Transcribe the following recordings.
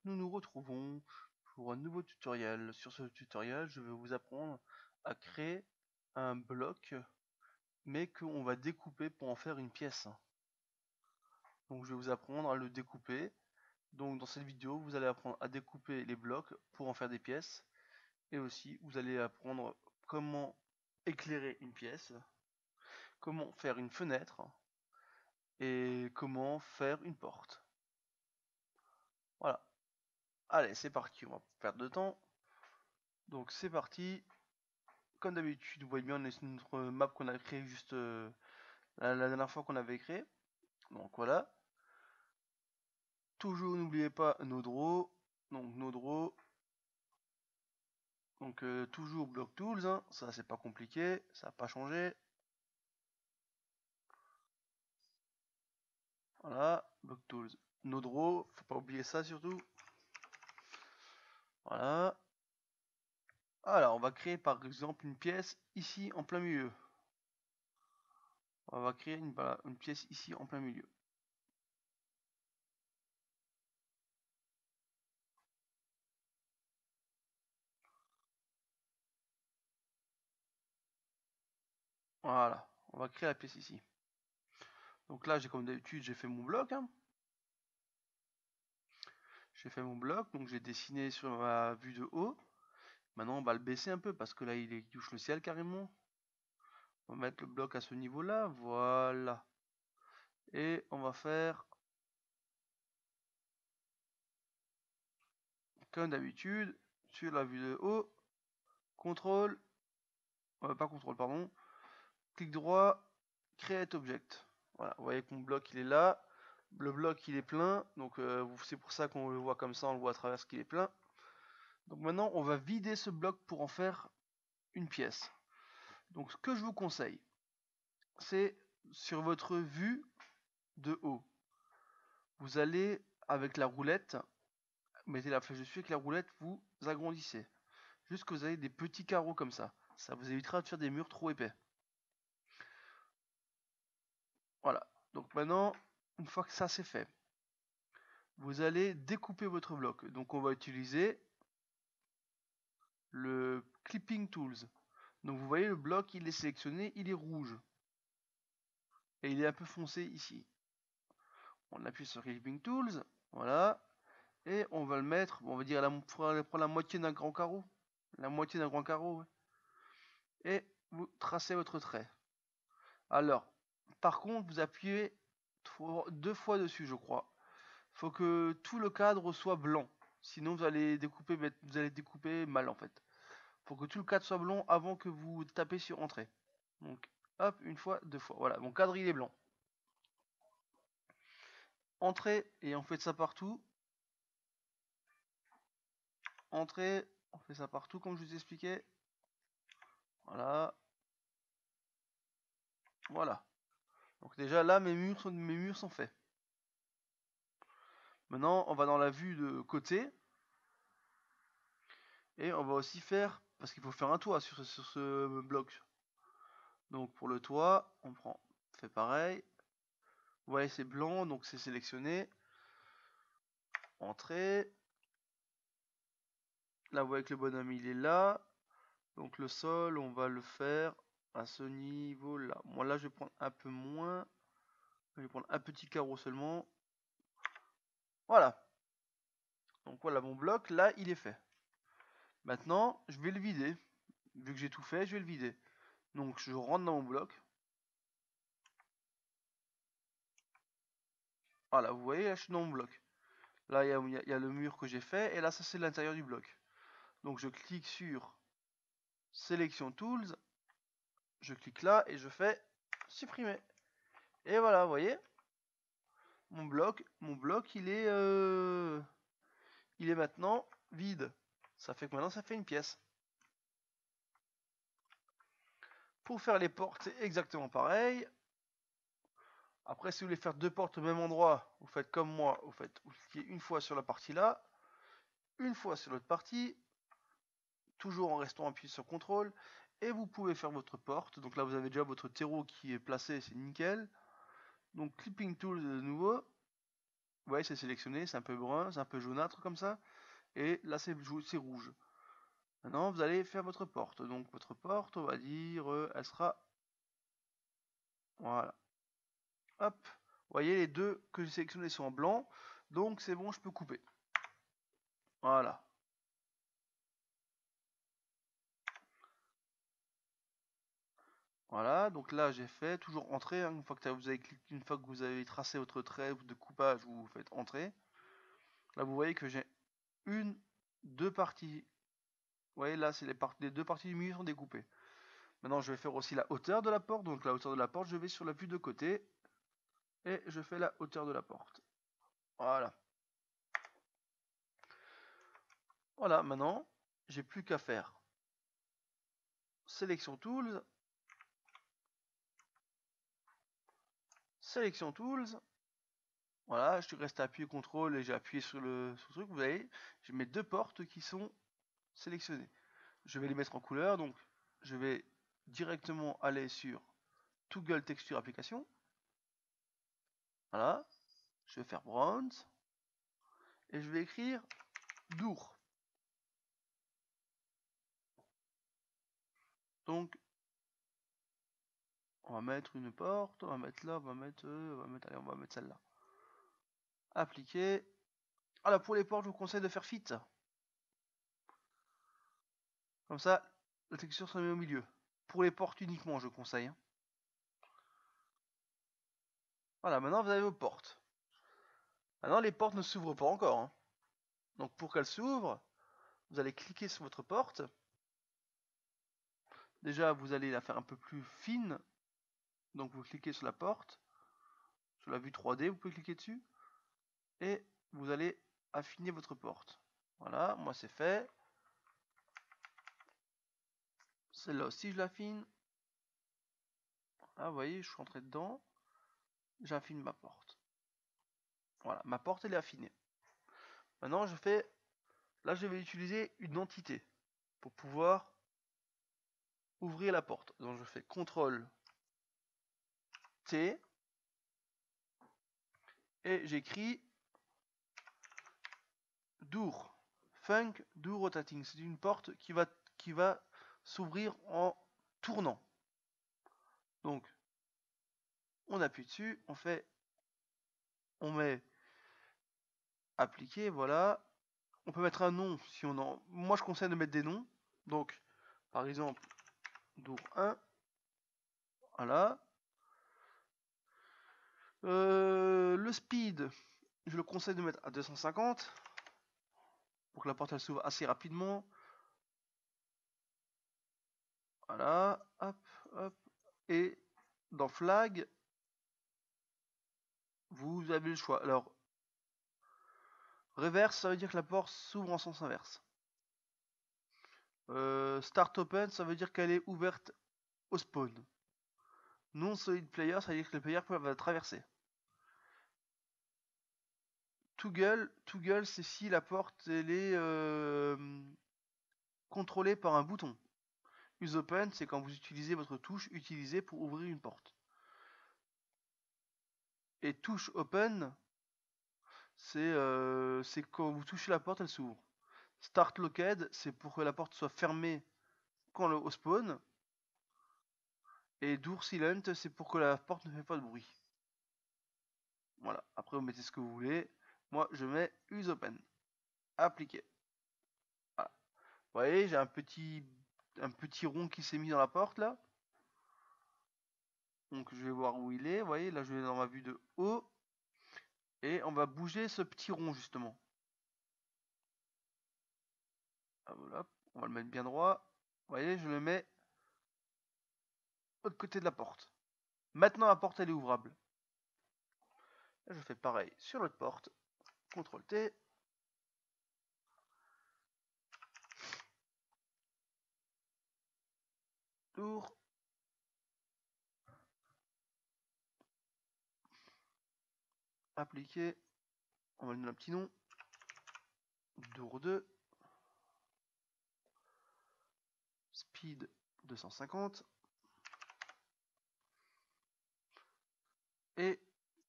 nous nous retrouvons pour un nouveau tutoriel. Sur ce tutoriel, je vais vous apprendre à créer un bloc, mais qu'on va découper pour en faire une pièce. Donc je vais vous apprendre à le découper. Donc dans cette vidéo, vous allez apprendre à découper les blocs pour en faire des pièces. Et aussi, vous allez apprendre comment éclairer une pièce, comment faire une fenêtre et comment faire une porte. Voilà. Allez, c'est parti, on va pas perdre de temps. Donc c'est parti. Comme d'habitude, vous voyez bien notre map qu'on a créé juste la dernière fois qu'on avait créé. Donc voilà. Toujours n'oubliez pas nos draws. Donc nos draws. Donc toujours block tools, hein. Ça c'est pas compliqué, ça n'a pas changé. Voilà, block tools. Nos draws, faut pas oublier ça surtout. Voilà. Alors on va créer par exemple une pièce ici en plein milieu. On va créer une pièce ici en plein milieu. Voilà, on va créer la pièce ici. Donc là, j'ai comme d'habitude, j'ai fait mon bloc. Hein. J'ai fait mon bloc, donc j'ai dessiné sur ma vue de haut. Maintenant, on va le baisser un peu parce que là, il touche le ciel carrément. On va mettre le bloc à ce niveau-là, voilà. Et on va faire comme d'habitude, sur la vue de haut, contrôle, pas contrôle, pardon, clic droit, create object. Voilà, vous voyez que mon bloc il est là. Le bloc il est plein, donc c'est pour ça qu'on le voit comme ça, on le voit à travers ce qu'il est plein. Donc maintenant, on va vider ce bloc pour en faire une pièce. Donc ce que je vous conseille, c'est sur votre vue de haut. Vous allez avec la roulette, mettez la flèche dessus avec la roulette, vous agrandissez. Jusque vous avez des petits carreaux comme ça. Ça vous évitera de faire des murs trop épais. Voilà. Donc maintenant, une fois que ça c'est fait, vous allez découper votre bloc. Donc on va utiliser le Clipping Tools. Donc vous voyez le bloc, il est sélectionné, il est rouge. Et il est un peu foncé ici. On appuie sur Clipping Tools, voilà. Et on va le mettre, on va dire, pour la moitié d'un grand carreau. La moitié d'un grand carreau. Ouais. Et vous tracez votre trait. Alors, par contre, vous appuyez 2 fois dessus, je crois. Faut que tout le cadre soit blanc. Sinon, vous allez découper mal, en fait. Faut que tout le cadre soit blanc avant que vous tapez sur entrée. Donc, hop, une fois, 2 fois. Voilà, mon cadre, il est blanc. Entrée, et on fait ça partout. Entrée, on fait ça partout, comme je vous expliquais. Voilà. Voilà. Donc déjà là, mes murs sont faits. Maintenant, on va dans la vue de côté. Et on va aussi faire, parce qu'il faut faire un toit sur ce bloc. Donc pour le toit, on fait pareil. Vous voyez, c'est blanc, donc c'est sélectionné. Entrée. Là, vous voyez que le bonhomme, il est là. Donc le sol, on va le faire à ce niveau-là. Moi, là, je vais prendre un peu moins. Je vais prendre un petit carreau seulement. Voilà. Donc voilà, mon bloc, là, il est fait. Maintenant, je vais le vider. Vu que j'ai tout fait, je vais le vider. Donc je rentre dans mon bloc. Voilà, vous voyez, là, je suis dans mon bloc. Là, il y a le mur que j'ai fait. Et là, ça, c'est l'intérieur du bloc. Donc je clique sur Sélection Tools. Je clique là et je fais supprimer. Et voilà, vous voyez, mon bloc, il est maintenant vide. Ça fait que maintenant, ça fait une pièce. Pour faire les portes, c'est exactement pareil. Après, si vous voulez faire 2 portes au même endroit, vous faites comme moi, vous cliquez une fois sur la partie là, une fois sur l'autre partie, toujours en restant appuyé sur CTRL, et vous pouvez faire votre porte. Donc là, vous avez déjà votre terreau qui est placé, c'est nickel. Donc Clipping Tool de nouveau, Vous voyez, c'est sélectionné, c'est un peu brun, c'est un peu jaunâtre comme ça. Et là, c'est rouge. Maintenant, vous allez faire votre porte. Donc, votre porte, on va dire, elle sera... Voilà. Hop. Vous voyez, les deux que j'ai sélectionnés sont en blanc. Donc, c'est bon, je peux couper. Voilà. Voilà, donc là j'ai fait toujours entrer, hein, une fois que vous avez tracé votre trait de coupage, vous faites entrer. Là vous voyez que j'ai deux parties. Vous voyez là c'est les deux parties du milieu sont découpées. Maintenant je vais faire aussi la hauteur de la porte, donc la hauteur de la porte je vais sur la vue de côté et je fais la hauteur de la porte. Voilà. Voilà, maintenant j'ai plus qu'à faire sélection tools, sélection tools. Voilà, je reste à appuyer CTRL et j'ai appuyé sur le truc. Vous voyez, j'ai mes deux portes qui sont sélectionnées. Je vais les mettre en couleur, donc je vais directement aller sur Toggle Texture Application. Voilà, je vais faire Bronze et je vais écrire Dour. Donc on va mettre une porte, on va mettre là, allez, on va mettre celle-là. Appliquer. Voilà, pour les portes, je vous conseille de faire Fit. Comme ça, la texture se met au milieu. Pour les portes uniquement, je conseille. Voilà, maintenant vous avez vos portes. Maintenant, les portes ne s'ouvrent pas encore, hein. Donc pour qu'elles s'ouvrent, vous allez cliquer sur votre porte. Déjà, vous allez la faire un peu plus fine. Donc vous cliquez sur la porte, sur la vue 3D, vous pouvez cliquer dessus. Et vous allez affiner votre porte. Voilà, moi c'est fait. Celle-là aussi je l'affine. Ah, vous voyez, je suis rentré dedans. J'affine ma porte. Voilà, ma porte elle est affinée. Maintenant je fais... Là je vais utiliser une entité pour pouvoir ouvrir la porte. Donc je fais CTRL T et j'écris Door. Funk Do Rotating. C'est une porte qui va s'ouvrir en tournant. Donc on appuie dessus, on met appliquer, voilà. On peut mettre un nom si on en... Moi je conseille de mettre des noms. Donc par exemple Door 1. Voilà. Le speed, je le conseille de mettre à 250 pour que la porte elle s'ouvre assez rapidement. Voilà, hop, hop. Et dans flag, vous avez le choix. Alors, reverse, ça veut dire que la porte s'ouvre en sens inverse. Start open, ça veut dire qu'elle est ouverte au spawn. Non solid player, ça veut dire que le player peut la traverser. Toggle, c'est si la porte elle est contrôlée par un bouton. Use open, c'est quand vous utilisez votre touche utilisée pour ouvrir une porte. Et touche open, c'est quand vous touchez la porte, elle s'ouvre. Start locked, c'est pour que la porte soit fermée quand au spawn. Et door silent, c'est pour que la porte ne fait pas de bruit. Voilà, après vous mettez ce que vous voulez. Moi je mets use open. Appliquer. Voilà. Vous voyez, j'ai un petit rond qui s'est mis dans la porte là. Donc je vais voir où il est. Vous voyez, là je vais dans ma vue de haut. Et on va bouger ce petit rond justement. Ah, voilà, on va le mettre bien droit. Vous voyez, je le mets de l'autre côté de la porte. Maintenant la porte elle est ouvrable. Là, je fais pareil sur l'autre porte. CTRL T. Tour. Appliquer. On va lui donner un petit nom. Door 2. Speed 250. Et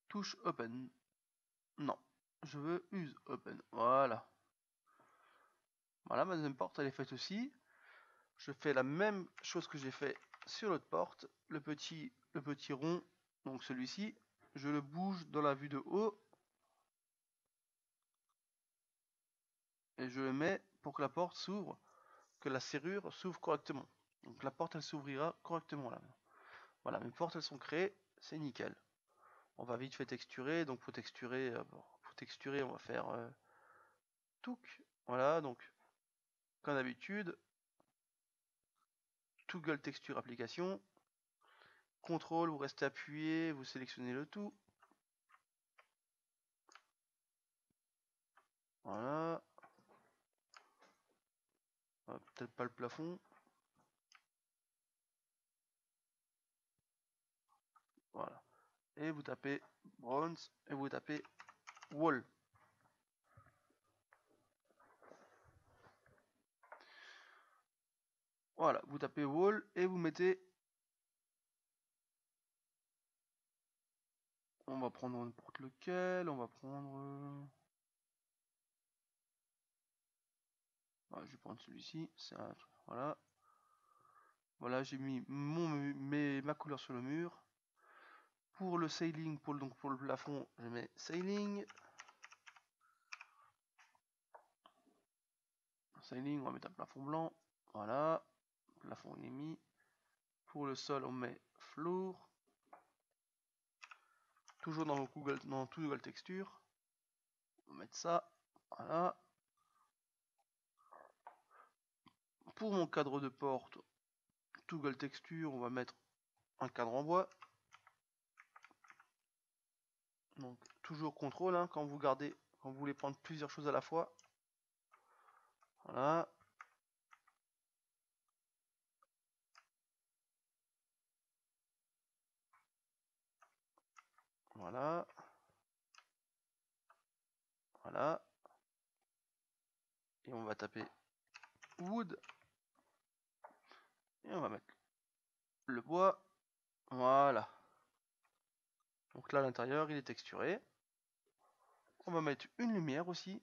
touche open. Non. je veux use open. Voilà. Voilà, ma deuxième porte, elle est faite aussi. Je fais la même chose que j'ai fait sur l'autre porte. Le petit rond, donc celui-ci, je le bouge dans la vue de haut. Et je le mets pour que la porte s'ouvre, que la serrure s'ouvre correctement. Donc la porte, elle s'ouvrira correctement là. Voilà, mes portes, elles sont créées, c'est nickel. On va vite fait texturer, donc pour texturer, on va faire touk. Voilà, donc comme d'habitude, toggle texture application, contrôle, vous restez appuyé, vous sélectionnez le tout. Voilà. Peut-être pas le plafond. Voilà. Et vous tapez bronze et vous tapez wall. Voilà, vous tapez wall et vous mettez. On va prendre n'importe lequel, on va prendre. Je vais prendre celui-ci, c'est un truc. Voilà. Voilà, j'ai mis ma couleur sur le mur. Pour le sailing, pour le plafond, je mets sailing. Sailing, on va mettre un plafond blanc. Voilà. Le plafond il est mis. Pour le sol, on met floor. Toujours dans Google Texture. On va mettre ça. Voilà. Pour mon cadre de porte, Google Texture, on va mettre un cadre en bois. Donc toujours contrôle hein, quand vous voulez prendre plusieurs choses à la fois. Voilà. Voilà. Voilà. Et on va taper wood. Et on va mettre le bois. Voilà. Donc là, à l'intérieur, il est texturé. On va mettre une lumière aussi.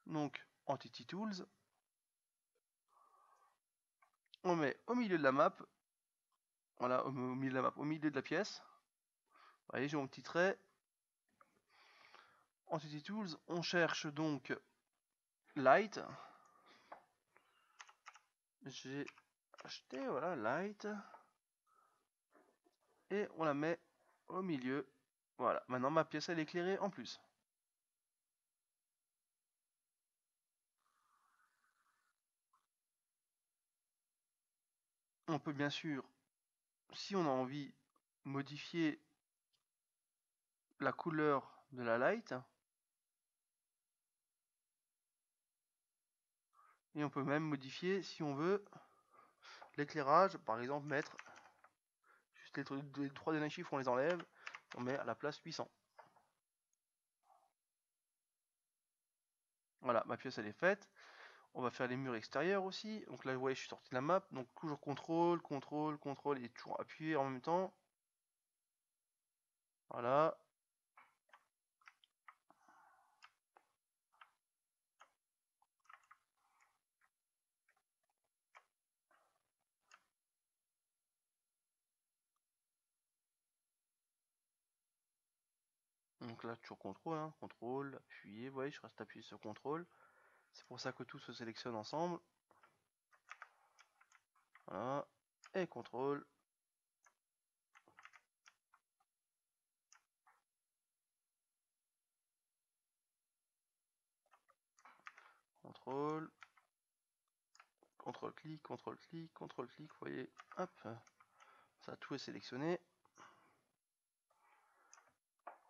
Donc, Entity Tools. On met au milieu de la map. Voilà, au milieu de la map, au milieu de la pièce. Vous voyez, j'ai mon petit trait. Entity Tools, on cherche donc Light. J'ai acheté, voilà, Light. Et on la met au milieu. Voilà, maintenant ma pièce elle est éclairée en plus. On peut bien sûr, si on a envie, modifier la couleur de la light. Et on peut même modifier, si on veut, l'éclairage. Par exemple, mettre juste les trois derniers chiffres, on les enlève. On met à la place 800. Voilà, ma pièce elle est faite. On va faire les murs extérieurs aussi. Donc là, vous voyez, je suis sorti de la map. Donc toujours contrôle, contrôle, contrôle et toujours appuyé en même temps. Voilà. Donc là, toujours contrôle, hein. Contrôle, appuyer. Vous voyez, je reste appuyé sur contrôle. C'est pour ça que tout se sélectionne ensemble. Voilà. Et contrôle. Contrôle. CTRL-clic, CTRL-clic, CTRL-clic. Vous voyez, hop. Ça, tout est sélectionné.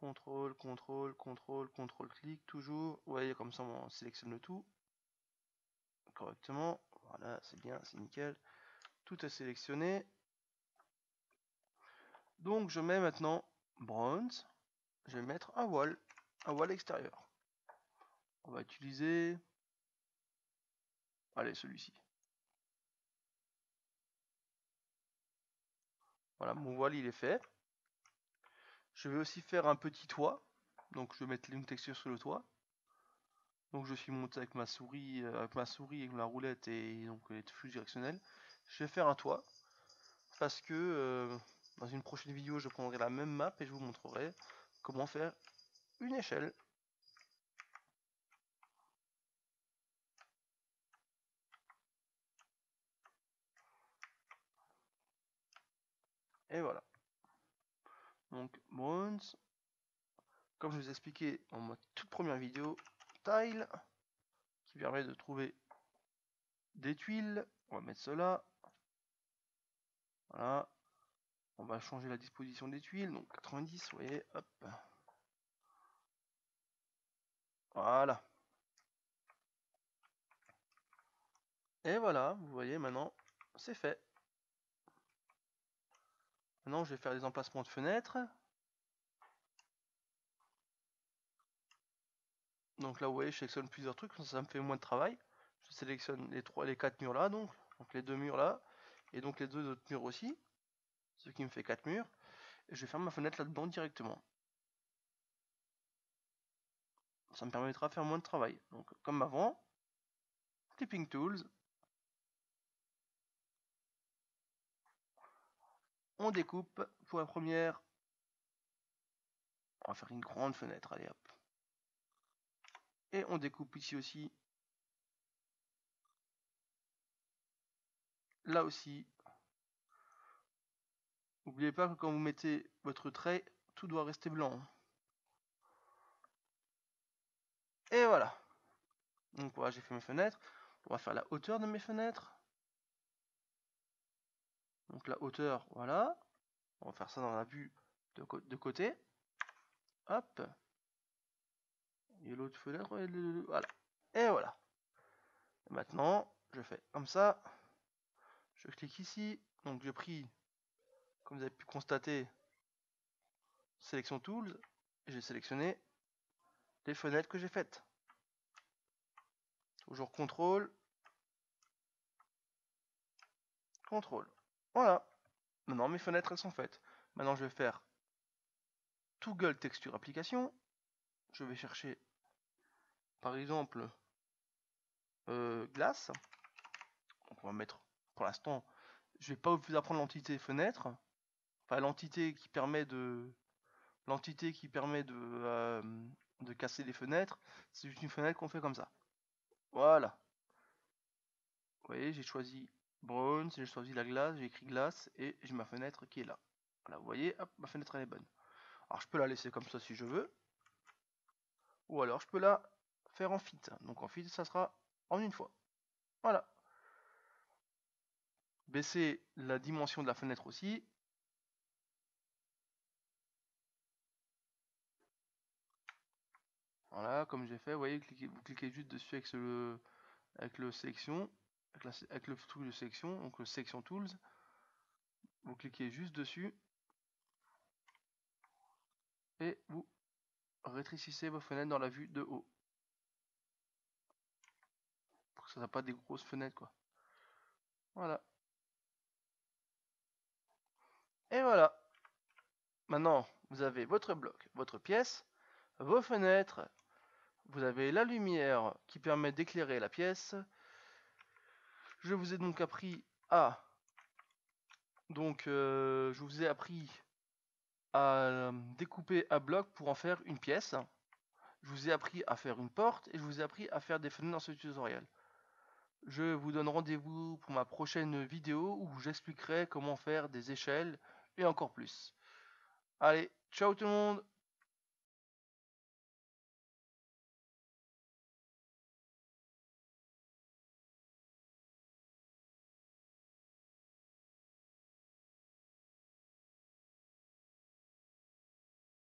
CTRL, CTRL, CTRL, CTRL-clic, toujours. Vous voyez, comme ça, on sélectionne le tout correctement. Voilà, c'est bien, c'est nickel. Tout est sélectionné. Donc, je mets maintenant bronze. Je vais mettre un wall extérieur. On va utiliser, allez, celui-ci. Voilà, mon voile il est fait. Je vais aussi faire un petit toit. Donc je vais mettre une texture sur le toit. Donc je suis monté avec ma souris, avec la roulette et donc les flux directionnels. Je vais faire un toit parce que dans une prochaine vidéo, je prendrai la même map et je vous montrerai comment faire une échelle. Et voilà. Donc Bones, comme je vous ai expliqué dans ma toute première vidéo, Tile, qui permet de trouver des tuiles. On va mettre cela. Voilà. On va changer la disposition des tuiles. Donc 90, vous voyez, hop. Voilà. Et voilà, vous voyez maintenant, c'est fait. Maintenant, je vais faire des emplacements de fenêtres. Donc là, vous voyez, je sélectionne plusieurs trucs, ça me fait moins de travail. Je sélectionne les 4 murs là, donc les 2 murs là, et donc les 2 autres murs aussi, ce qui me fait 4 murs. Et je vais faire ma fenêtre là-dedans directement. Ça me permettra de faire moins de travail. Donc comme avant, Clipping Tools, on découpe pour la première. On va faire une grande fenêtre, allez hop. Et on découpe ici aussi. Là aussi. N'oubliez pas que quand vous mettez votre trait, tout doit rester blanc. Et voilà. Donc voilà, j'ai fait mes fenêtres. On va faire la hauteur de mes fenêtres. Donc la hauteur, voilà. On va faire ça dans la vue de côté. Hop. Et l'autre fenêtre, voilà. Et voilà. Et maintenant, je fais comme ça. Je clique ici. Donc j'ai pris, comme vous avez pu constater, Sélection Tools. Et j'ai sélectionné les fenêtres que j'ai faites. Toujours CTRL. CTRL. Voilà. Maintenant mes fenêtres elles sont faites. Maintenant je vais faire Toggle Texture Application. Je vais chercher par exemple glace. Donc on va mettre pour l'instant, je vais pas vous apprendre l'entité fenêtre, enfin l'entité qui permet de casser les fenêtres. C'est juste une fenêtre qu'on fait comme ça. Voilà. Vous voyez, j'ai choisi bronze, j'ai choisi la glace, j'ai écrit glace et j'ai ma fenêtre qui est là. Voilà, vous voyez, hop, ma fenêtre elle est bonne. Alors je peux la laisser comme ça si je veux, ou alors je peux la faire en fit. Donc en fit, ça sera en une fois. Voilà. Baisser la dimension de la fenêtre aussi. Voilà, comme j'ai fait, vous voyez, vous cliquez juste dessus avec le sélection, avec le truc de sélection, donc le Selection Tools. Vous cliquez juste dessus et vous rétrécissez vos fenêtres dans la vue de haut. Pour que ça soit pas des grosses fenêtres quoi. Voilà. Et voilà. Maintenant, vous avez votre bloc, votre pièce, vos fenêtres, vous avez la lumière qui permet d'éclairer la pièce. Je vous ai donc appris à je vous ai appris à découper un bloc pour en faire une pièce. Je vous ai appris à faire une porte et je vous ai appris à faire des fenêtres dans ce tutoriel. Je vous donne rendez-vous pour ma prochaine vidéo où j'expliquerai comment faire des échelles et encore plus. Allez, ciao tout le monde!